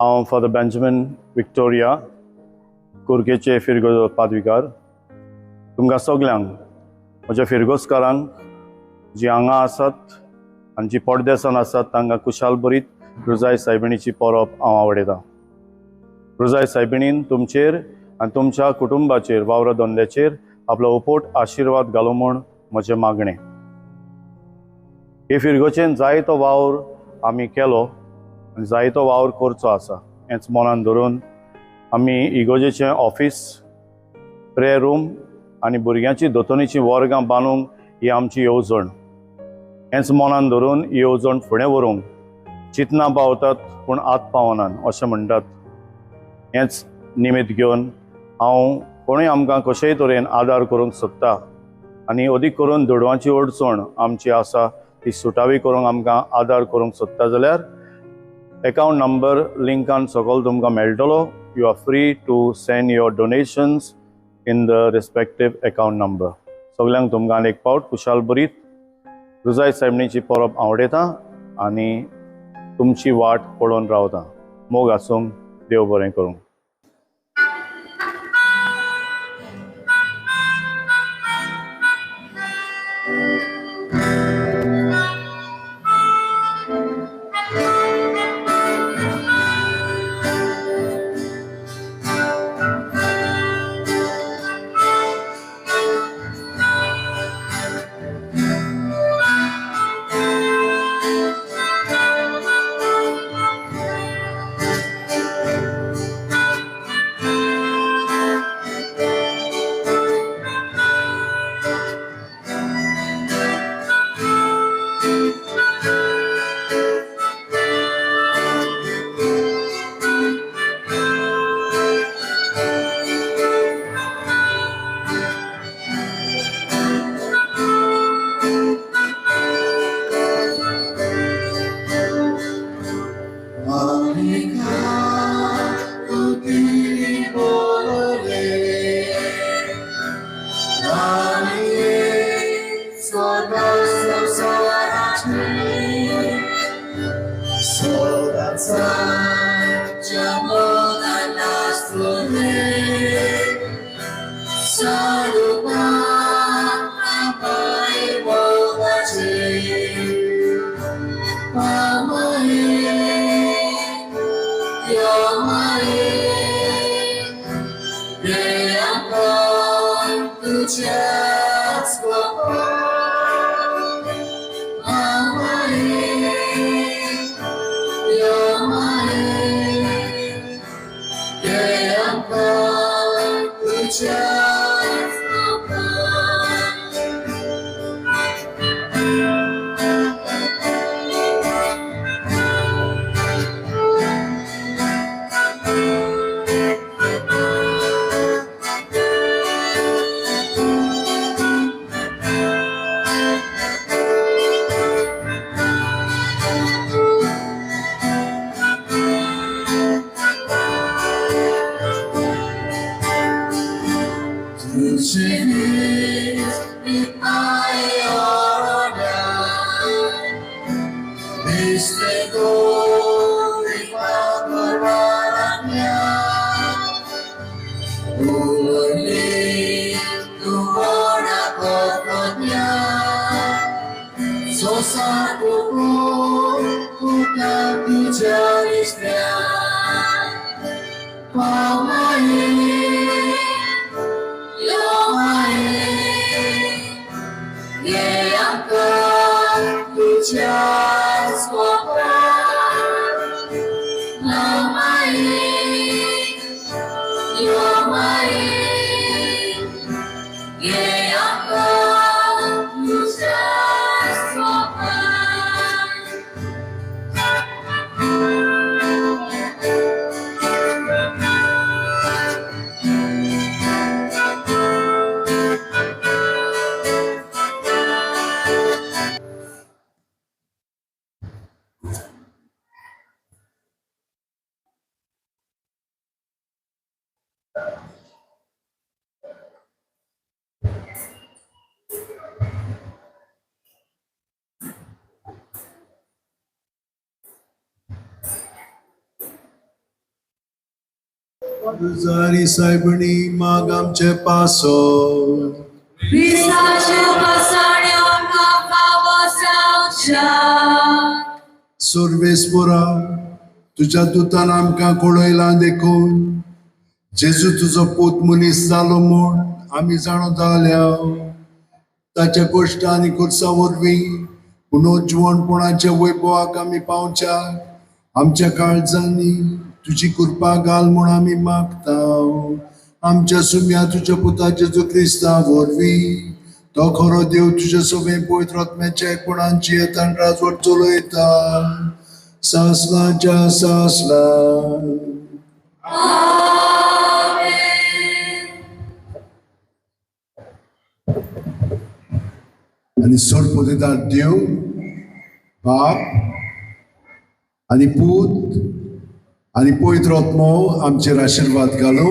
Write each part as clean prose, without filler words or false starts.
हांव father Benjamin Victoria कुर्केचे फिरगो पादवीकार तुमकां सगल्यांक म्हज्या फिरगोसकारांक जी हांगा आसात आनी जी पडदेसान आसात तांकां कुशाल बरीत रोजाय सायबिणीची परब हांव आवडयतां. रोजाय सायबिणीन तुमचेर आनी तुमच्या कुटुंबाचेर वावर धंद्याचेर आपलो उपोट आशिर्वाद घालूं म्हूण म्हजें मागणें. हे फिरगोचेन जायतो वावर आमी केलो आनी जायतो वावर करचो आसा. हेंच मनान धरून आमी इगोजेचें ऑफिस, प्रेयर रूम आनी भुरग्यांची दोतोनीची वर्गां बांदूंक ही आमची येवजण. हेंच मनान धरून ही येवजण फुडें व्हरूंक चिंतना पावतात पूण आत पावनात अशें म्हणटात. हेंच निमित घेवन हांव कोणूय आमकां कशेय तरेन आदार करूंक सोदता आनी अदीक करून दुडवांची अडचण आमची आसा ती सुटावी करूंक आमकां आदार करूंक सोदता जाल्यार अकाउंट नंबर लिंकान सकयल तुमकां मेळटलो. You are free to send your donations in the respective account number. सगल्यांक तुमकां आनी एक पावट कुशाल बरीत रोजाय सायबिणीची परब आवडयतां आनी तुमची वाट पळोवन रावतां. मोग आसूंक, देव बरें करूं. Yeah. Rosary saibani magam ce paso. Sorvespora, तुझ्या दुतान आमकां कळयला देखून जेजू तुजो पूत मनीस जालो म्हूण आमी जाणो जाल्या ताच्या गोश्ट आनी खुर्सा वरवीं पुनोज्जीवणपणाच्या वैभवाक आमी पावच्याक आमच्या काळजांनी तुजी कृपा घाल म्हूण आमी मागता आमच्या सुम्या तुज्या पुता जेजू क्रिस्ता वरवीं तो खरो देव तुजे सोबे पवित्र आत्म्याच्या एकपणांची येतान राजवट चलयता सासलाच्या सासला आणि सोडपोतेदार देव बाप आणि पूत आणि पवित्र आत्मो आमचेर आशीर्वाद घालो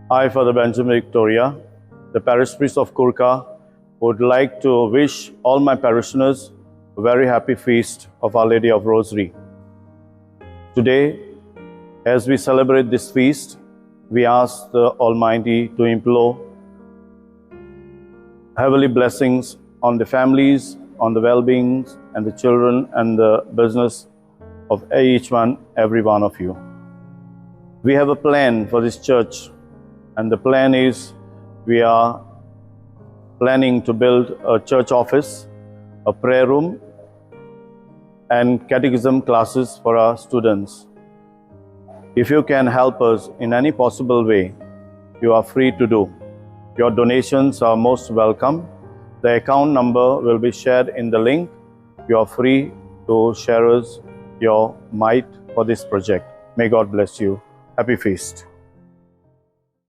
I, Father Benjamin Victoria, the parish priest of Curca, would like to wish all my parishioners a very happy feast of Our Lady of Rosary. Today, as we celebrate this feast, we ask the Almighty to implore heavenly blessings on the families, on the well-being and the children and the business of every one of you. We have a plan for this church, and the plan is we are planning to build a church office, a prayer room, and catechism classes for our students. If you can help us in any possible way, you are free to do. Your donations are most welcome. The account number will be shared in the link. You are free to share us your might for this project. May God bless you. Happy feast.